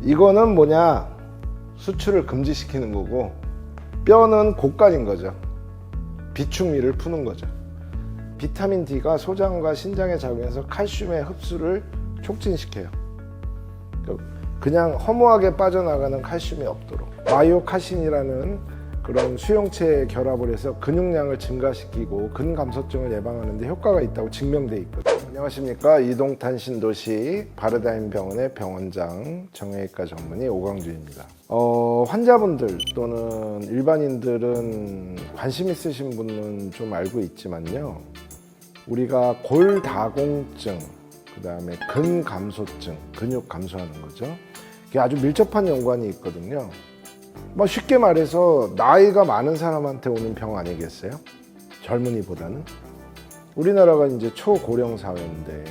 이거는 뭐냐, 수출을 금지시키는 거고, 뼈는 고간인 거죠. 비축미를 푸는 거죠. 비타민 D가 소장과 신장에 작용해서 칼슘의 흡수를 촉진시켜요. 그냥 허무하게 빠져나가는 칼슘이 없도록. 마이오카신이라는 그런 수용체에 결합을 해서 근육량을 증가시키고 근감소증을 예방하는 데 효과가 있다고 증명돼 있거든요. 안녕하십니까, 이동탄신도시 바르다임병원의 병원장 정형외과 전문의 오광주입니다. 환자분들 또는 일반인들은 관심 있으신 분은 좀 알고 있지만요, 우리가 골다공증, 그 다음에 근감소증, 근육 감소하는 거죠. 이게 아주 밀접한 연관이 있거든요. 뭐 쉽게 말해서 나이가 많은 사람한테 오는 병 아니겠어요? 젊은이보다는. 우리나라가 이제 초고령 사회인데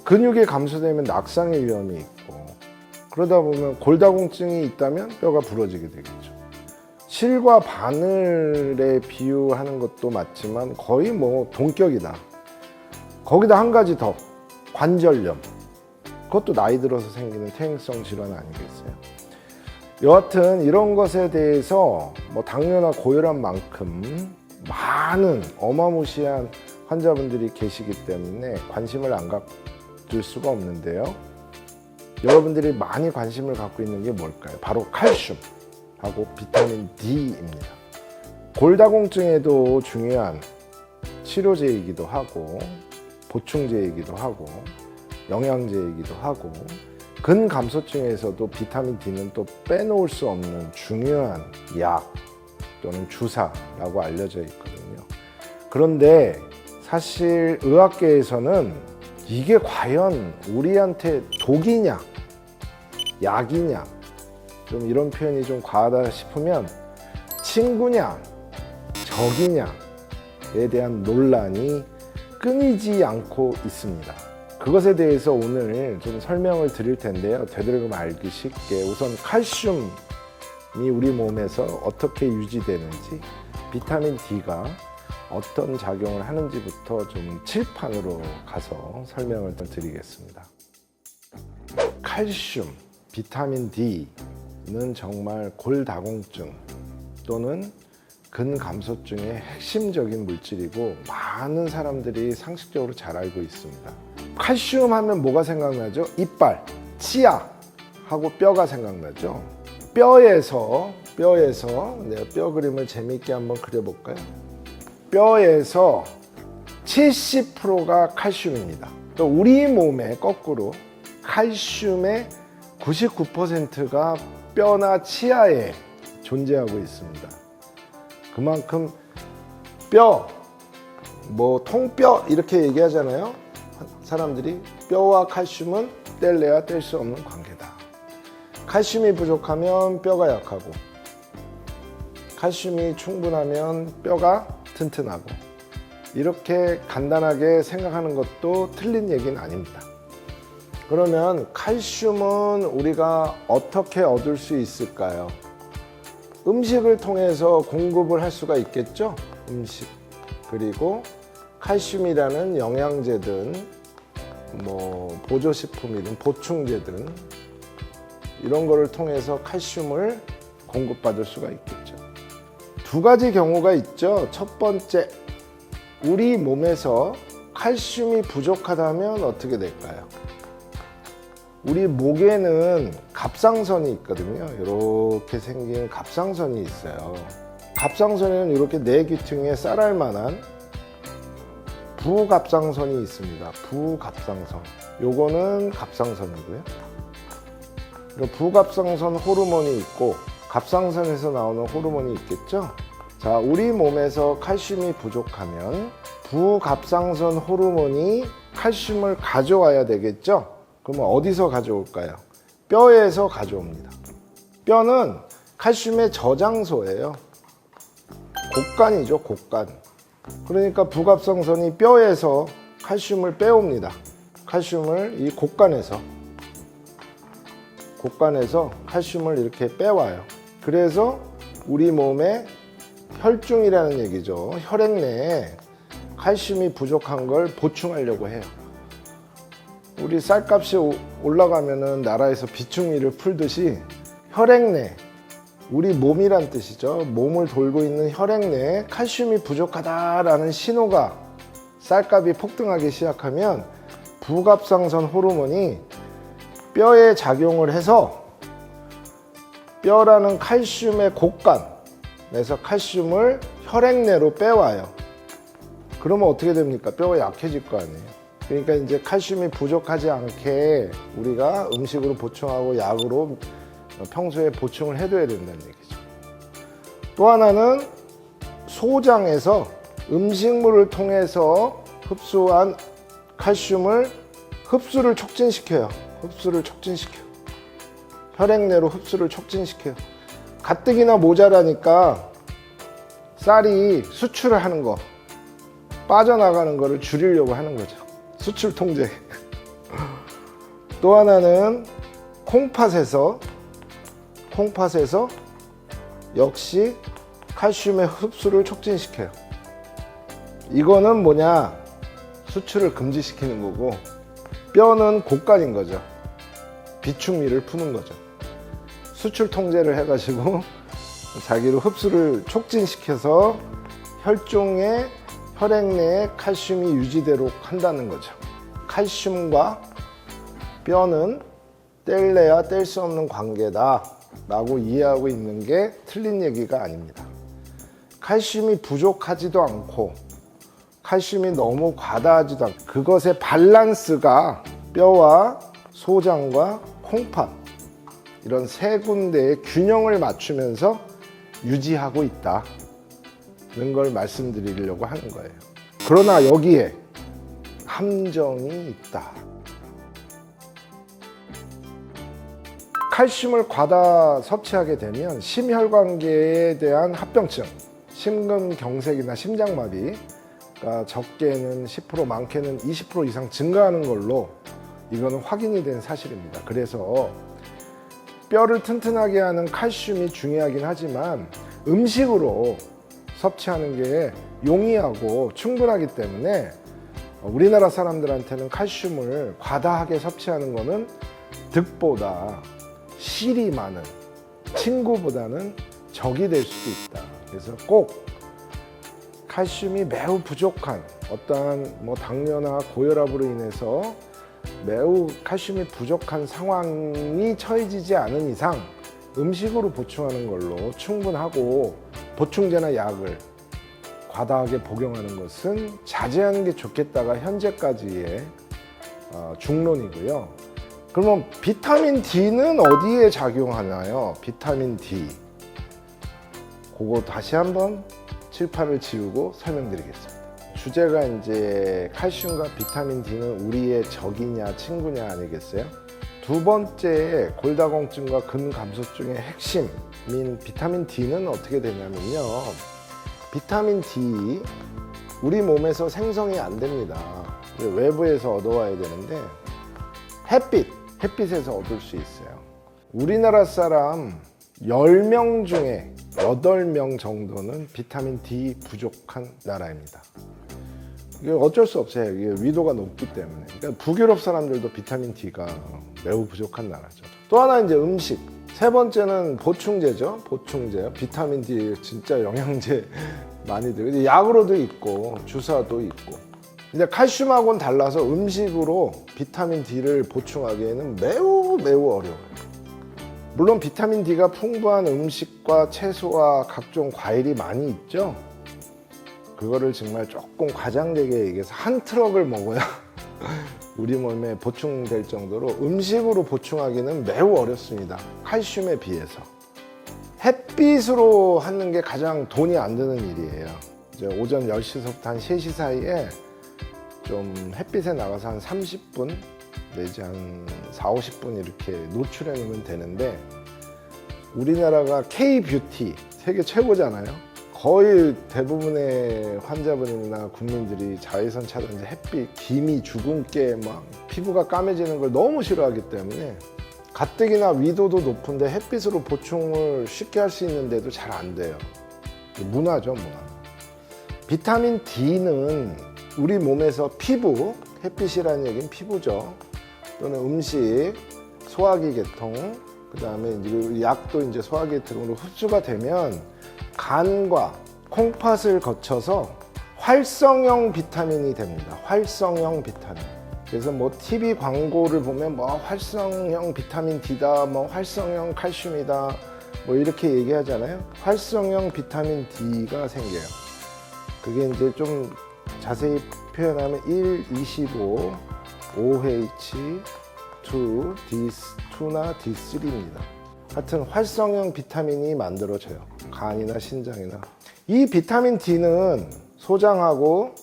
근육이 감소되면 낙상의 위험이 있고, 그러다 보면 골다공증이 있다면 뼈가 부러지게 되겠죠. 실과 바늘에 비유하는 것도 맞지만 거의 뭐 동격이다. 거기다 한 가지 더, 관절염. 그것도 나이 들어서 생기는 퇴행성 질환 아니겠어요? 여하튼 이런 것에 대해서 뭐 당뇨나 고혈압 만큼 많은 어마무시한 환자분들이 계시기 때문에 관심을 안 가질 수가 없는데요. 여러분들이 많이 관심을 갖고 있는 게 뭘까요? 바로 칼슘하고 비타민 D입니다. 골다공증에도 중요한 치료제이기도 하고 보충제이기도 하고 영양제이기도 하고, 근감소증에서도 비타민 D는 또 빼놓을 수 없는 중요한 약 또는 주사라고 알려져 있거든요. 그런데 사실 의학계에서는 이게 과연 우리한테 독이냐 약이냐, 좀 이런 표현이 좀 과하다 싶으면 친구냐 적이냐에 대한 논란이 끊이지 않고 있습니다. 그것에 대해서 오늘 좀 설명을 드릴 텐데요. 되도록이면 알기 쉽게 우선 칼슘이 우리 몸에서 어떻게 유지되는지, 비타민 D가 어떤 작용을 하는지부터 좀 칠판으로 가서 설명을 드리겠습니다. 칼슘, 비타민 D는 정말 골다공증 또는 근감소증의 핵심적인 물질이고 많은 사람들이 상식적으로 잘 알고 있습니다. 칼슘 하면 뭐가 생각나죠? 이빨, 치아 하고 뼈가 생각나죠? 뼈에서 내가 뼈 그림을 재미있게 한번 그려볼까요? 뼈에서 70%가 칼슘입니다. 또 우리 몸에 거꾸로 칼슘의 99%가 뼈나 치아에 존재하고 있습니다. 그만큼 뼈, 뭐 통뼈 이렇게 얘기하잖아요. 사람들이 뼈와 칼슘은 뗄래야 뗄 수 없는 관계다. 칼슘이 부족하면 뼈가 약하고, 칼슘이 충분하면 뼈가 튼튼하고, 이렇게 간단하게 생각하는 것도 틀린 얘기는 아닙니다. 그러면 칼슘은 우리가 어떻게 얻을 수 있을까요? 음식을 통해서 공급을 할 수가 있겠죠? 음식, 그리고 칼슘이라는 영양제든 뭐 보조식품이든 보충제든 이런 거를 통해서 칼슘을 공급받을 수가 있겠죠. 두 가지 경우가 있죠. 첫 번째, 우리 몸에서 칼슘이 부족하다면 어떻게 될까요? 우리 목에는 갑상선이 있거든요. 이렇게 생긴 갑상선이 있어요. 갑상선에는 이렇게 네 귀퉁이에 쌀알 만한 부갑상선이 있습니다. 부갑상선. 요거는 갑상선이고요. 부갑상선 호르몬이 있고 갑상선에서 나오는 호르몬이 있겠죠. 자, 우리 몸에서 칼슘이 부족하면 부갑상선 호르몬이 칼슘을 가져와야 되겠죠. 그러면 어디서 가져올까요? 뼈에서 가져옵니다. 뼈는 칼슘의 저장소예요. 곡간이죠, 곡간. 그러니까 부갑상선이 뼈에서 칼슘을 빼옵니다. 칼슘을 이 곡간에서 칼슘을 이렇게 빼와요. 그래서 우리 몸에 혈중이라는 얘기죠. 혈액 내에 칼슘이 부족한 걸 보충하려고 해요. 우리 쌀값이 올라가면은 나라에서 비축미를 풀듯이 혈액 내, 우리 몸이란 뜻이죠. 몸을 돌고 있는 혈액 내에 칼슘이 부족하다라는 신호가 쌀값이 폭등하기 시작하면 부갑상선 호르몬이 뼈에 작용을 해서 뼈라는 칼슘의 곡간에서 칼슘을 혈액 내로 빼와요. 그러면 어떻게 됩니까? 뼈가 약해질 거 아니에요. 그러니까 이제 칼슘이 부족하지 않게 우리가 음식으로 보충하고 약으로 평소에 보충을 해둬야 된다는 얘기죠. 또 하나는 소장에서 음식물을 통해서 흡수한 칼슘을 흡수를 촉진시켜요. 혈액 내로 흡수를 촉진시켜요. 가뜩이나 모자라니까 쌀이 수출을 하는 거, 빠져나가는 거를 줄이려고 하는 거죠. 수출 통제. 또 하나는 콩팥에서 역시 칼슘의 흡수를 촉진시켜요. 이거는 뭐냐? 수출을 금지시키는 거고, 뼈는 곡간인 거죠. 비축미를 푸는 거죠. 수출 통제를 해가지고 자기로 흡수를 촉진시켜서 혈종의 혈액 내에 칼슘이 유지되도록 한다는 거죠. 칼슘과 뼈는 뗄래야 뗄 수 없는 관계다 라고 이해하고 있는 게 틀린 얘기가 아닙니다. 칼슘이 부족하지도 않고 칼슘이 너무 과다하지도 않고 그것의 밸런스가 뼈와 소장과 콩팥 이런 세 군데의 균형을 맞추면서 유지하고 있다는 걸 말씀드리려고 하는 거예요. 그러나 여기에 함정이 있다. 칼슘을 과다 섭취하게 되면 심혈관계에 대한 합병증, 심근경색이나 심장마비가 적게는 10%, 많게는 20% 이상 증가하는 걸로 이거는 확인이 된 사실입니다. 그래서 뼈를 튼튼하게 하는 칼슘이 중요하긴 하지만 음식으로 섭취하는 게 용이하고 충분하기 때문에 우리나라 사람들한테는 칼슘을 과다하게 섭취하는 거는 득보다 실이 많은 친구보다는 적이 될 수도 있다. 그래서 꼭 칼슘이 매우 부족한 어떠한 당뇨나 고혈압으로 인해서 매우 칼슘이 부족한 상황이 처해지지 않은 이상 음식으로 보충하는 걸로 충분하고 보충제나 약을 과다하게 복용하는 것은 자제하는 게 좋겠다가 현재까지의 중론이고요. 그러면 비타민 D는 어디에 작용하나요? 비타민 D. 그거 다시 한번 칠판을 지우고 설명드리겠습니다. 주제가 이제 칼슘과 비타민 D는 우리의 적이냐 친구냐 아니겠어요? 두 번째 골다공증과 근감소증의 핵심인 비타민 D는 어떻게 되냐면요. 비타민 D 우리 몸에서 생성이 안 됩니다. 외부에서 얻어와야 되는데 햇빛에서 얻을 수 있어요. 우리나라 사람 10명 중에 8명 정도는 비타민 D 부족한 나라입니다. 이게 어쩔 수 없어요. 이게 위도가 높기 때문에. 그러니까 북유럽 사람들도 비타민 D가 매우 부족한 나라죠. 또 하나 이제 음식. 세 번째는 보충제죠. 보충제. 비타민 D 진짜 영양제 많이 들어요. 약으로도 있고 주사도 있고. 근데 칼슘하고는 달라서 음식으로 비타민 D를 보충하기에는 매우 어려워요. 물론 비타민 D가 풍부한 음식과 채소와 각종 과일이 많이 있죠. 그거를 정말 조금 과장되게 얘기해서 한 트럭을 먹어야 우리 몸에 보충될 정도로 음식으로 보충하기는 매우 어렵습니다. 칼슘에 비해서. 햇빛으로 하는 게 가장 돈이 안 드는 일이에요. 이제 오전 10시서부터 한 3시 사이에 좀 햇빛에 나가서 한 30분 내지 한 4, 50분 이렇게 노출해 놓으면 되는데 우리나라가 K-뷰티 세계 최고잖아요. 거의 대부분의 환자분이나 국민들이 자외선 차단제, 햇빛, 기미, 주근깨 막 피부가 까매지는 걸 너무 싫어하기 때문에 가뜩이나 위도도 높은데 햇빛으로 보충을 쉽게 할 수 있는데도 잘 안 돼요. 문화죠, 문화. 비타민 D는 우리 몸에서 피부, 햇빛이라는 얘기는 피부죠. 또는 음식, 소화기 계통, 그 다음에 이제 약도 이제 소화기 계통으로 흡수가 되면 간과 콩팥을 거쳐서 활성형 비타민이 됩니다. 활성형 비타민. 그래서 뭐 TV 광고를 보면 뭐 활성형 비타민 D다, 뭐 활성형 칼슘이다, 뭐 이렇게 얘기하잖아요. 활성형 비타민 D가 생겨요. 그게 이제 좀 자세히 표현하면 1, 25, OH, 2, D2나 D3입니다. 하여튼 활성형 비타민이 만들어져요. 간이나 신장이나. 이 비타민 D는 소장하고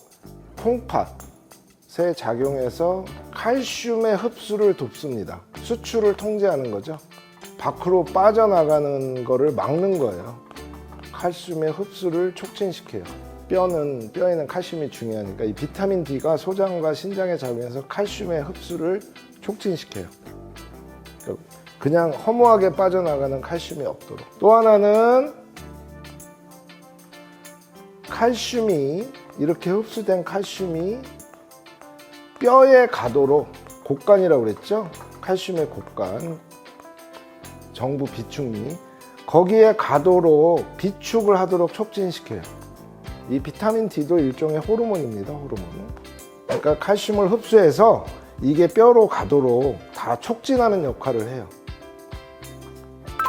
콩팥에 작용해서 칼슘의 흡수를 돕습니다. 수출을 통제하는 거죠. 밖으로 빠져나가는 거를 막는 거예요. 칼슘의 흡수를 촉진시켜요. 뼈에는 칼슘이 중요하니까 이 비타민 D가 소장과 신장에 작용해서 칼슘의 흡수를 촉진시켜요. 그냥 허무하게 빠져나가는 칼슘이 없도록. 또 하나는 칼슘이, 이렇게 흡수된 칼슘이 뼈에 가도록, 곡간이라고 그랬죠? 칼슘의 곡간, 정부 비축미, 거기에 가도록 비축을 하도록 촉진시켜요. 이 비타민 D도 일종의 호르몬입니다. 호르몬. 그러니까 칼슘을 흡수해서 이게 뼈로 가도록 다 촉진하는 역할을 해요.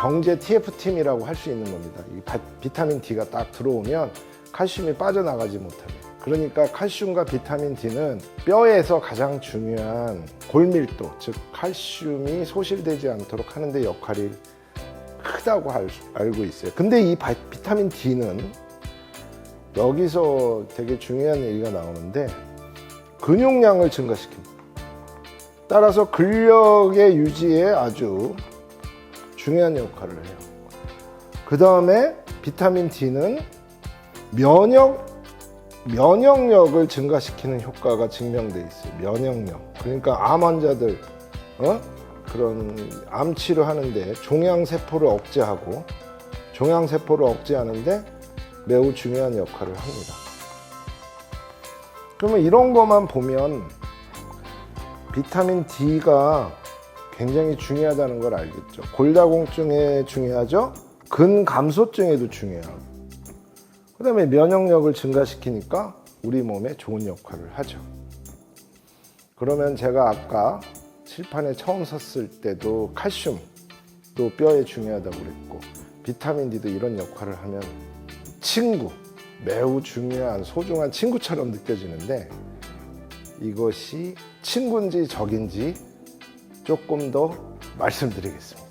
경제 TF팀이라고 할 수 있는 겁니다. 이 비타민 D가 딱 들어오면 칼슘이 빠져나가지 못하게. 그러니까 칼슘과 비타민 D는 뼈에서 가장 중요한 골밀도, 즉 칼슘이 소실되지 않도록 하는 데 역할이 크다고 알고 있어요. 근데 이 비타민 D는 여기서 되게 중요한 얘기가 나오는데 근육량을 증가시킵니다. 따라서 근력의 유지에 아주 중요한 역할을 해요. 그 다음에 비타민 D는 면역력을 증가시키는 효과가 증명돼 있어요. 면역력. 그러니까 암 환자들, 그런 암 치료하는데 종양세포를 억제하는데 매우 중요한 역할을 합니다. 그러면 이런 것만 보면 비타민 D가 굉장히 중요하다는 걸 알겠죠. 골다공증에 중요하죠. 근감소증에도 중요하고. 그 다음에 면역력을 증가시키니까 우리 몸에 좋은 역할을 하죠. 그러면 제가 아까 칠판에 처음 섰을 때도 칼슘도 뼈에 중요하다고 그랬고 비타민 D도 이런 역할을 하면 매우 중요한 소중한 친구처럼 느껴지는데 이것이 친구인지 적인지 조금 더 말씀드리겠습니다.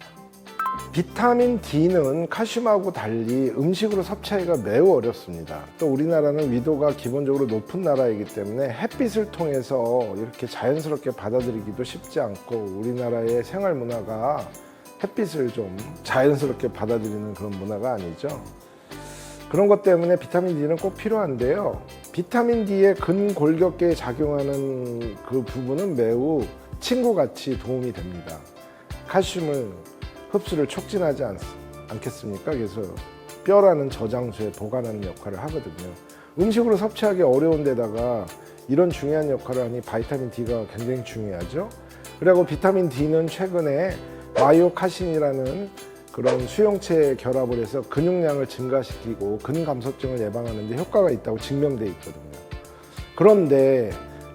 비타민 D는 칼슘하고 달리 음식으로 섭취하기가 매우 어렵습니다. 또 우리나라는 위도가 기본적으로 높은 나라이기 때문에 햇빛을 통해서 이렇게 자연스럽게 받아들이기도 쉽지 않고 우리나라의 생활 문화가 햇빛을 좀 자연스럽게 받아들이는 그런 문화가 아니죠. 그런 것 때문에 비타민 D는 꼭 필요한데요. 비타민 D의 근골격계에 작용하는 그 부분은 매우 친구같이 도움이 됩니다. 칼슘을 흡수를 촉진하지 않겠습니까? 그래서 뼈라는 저장소에 보관하는 역할을 하거든요. 음식으로 섭취하기 어려운 데다가 이런 중요한 역할을 하니 비타민 D가 굉장히 중요하죠. 그리고 비타민 D는 최근에 마이오카신이라는 그런 수용체 결합을 해서 근육량을 증가시키고 근감소증을 예방하는 데 효과가 있다고 증명돼 있거든요. 그런데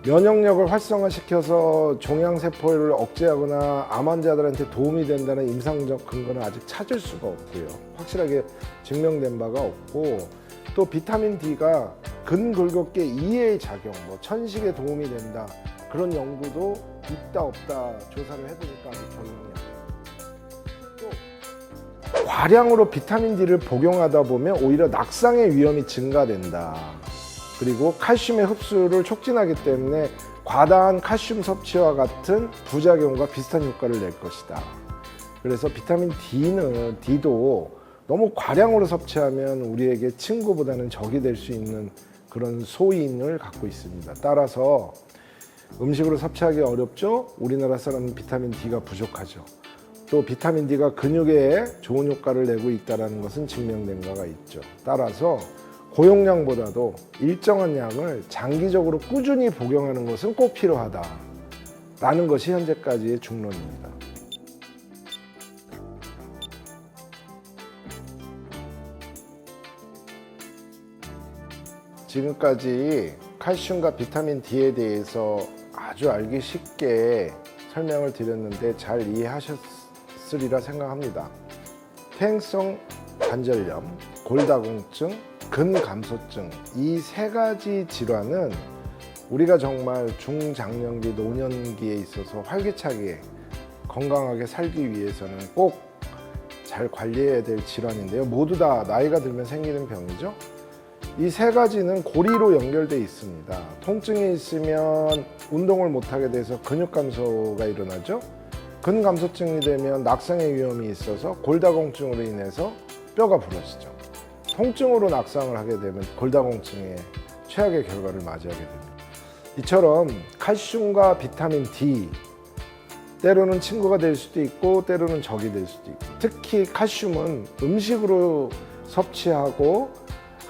면역력을 활성화시켜서 종양세포를 억제하거나 암 환자들한테 도움이 된다는 임상적 근거는 아직 찾을 수가 없고요. 확실하게 증명된 바가 없고 또 비타민 D가 근골격계 이해의 작용, 천식에 도움이 된다 그런 연구도 있다 없다 조사를 해보니까 아직 결론이 또 과량으로 비타민 D를 복용하다 보면 오히려 낙상의 위험이 증가된다. 그리고 칼슘의 흡수를 촉진하기 때문에 과다한 칼슘 섭취와 같은 부작용과 비슷한 효과를 낼 것이다. 그래서 비타민 D도 너무 과량으로 섭취하면 우리에게 친구보다는 적이 될 수 있는 그런 소인을 갖고 있습니다. 따라서 음식으로 섭취하기 어렵죠? 우리나라 사람은 비타민 D가 부족하죠. 또 비타민 D가 근육에 좋은 효과를 내고 있다는 것은 증명된 바가 있죠. 따라서 고용량보다도 일정한 양을 장기적으로 꾸준히 복용하는 것은 꼭 필요하다. 라는 것이 현재까지의 중론입니다. 지금까지 칼슘과 비타민 D에 대해서 아주 알기 쉽게 설명을 드렸는데 잘 이해하셨으리라 생각합니다. 퇴행성 관절염, 골다공증, 근감소증 이 세 가지 질환은 우리가 정말 중장년기, 노년기에 있어서 활기차게 건강하게 살기 위해서는 꼭 잘 관리해야 될 질환인데요. 모두 다 나이가 들면 생기는 병이죠. 이 세 가지는 고리로 연결되어 있습니다. 통증이 있으면 운동을 못하게 돼서 근육 감소가 일어나죠. 근감소증이 되면 낙상의 위험이 있어서 골다공증으로 인해서 뼈가 부러지죠. 통증으로 낙상을 하게 되면 골다공증의 최악의 결과를 맞이하게 됩니다. 이처럼 칼슘과 비타민 D 때로는 친구가 될 수도 있고 때로는 적이 될 수도 있고, 특히 칼슘은 음식으로 섭취하고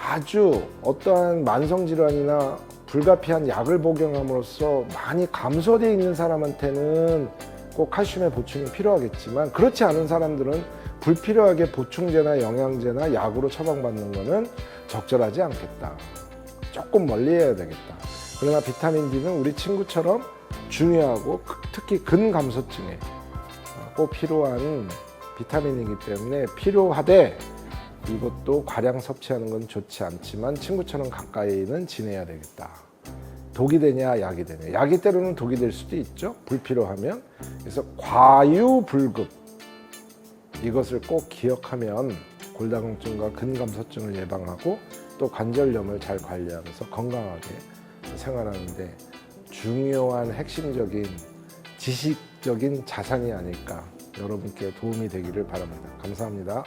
아주 어떠한 만성질환이나 불가피한 약을 복용함으로써 많이 감소되어 있는 사람한테는 꼭 칼슘의 보충이 필요하겠지만, 그렇지 않은 사람들은 불필요하게 보충제나 영양제나 약으로 처방받는 것은 적절하지 않겠다. 조금 멀리해야 되겠다. 그러나 비타민 D는 우리 친구처럼 중요하고 특히 근감소증에 꼭 필요한 비타민이기 때문에 필요하되, 이것도 과량 섭취하는 건 좋지 않지만 친구처럼 가까이는 지내야 되겠다. 독이 되냐 약이 되냐. 약이 때로는 독이 될 수도 있죠, 불필요하면. 그래서 과유불급, 이것을 꼭 기억하면 골다공증과 근감소증을 예방하고 또 관절염을 잘 관리하면서 건강하게 생활하는데 중요한 핵심적인 지식적인 자산이 아닐까, 여러분께 도움이 되기를 바랍니다. 감사합니다.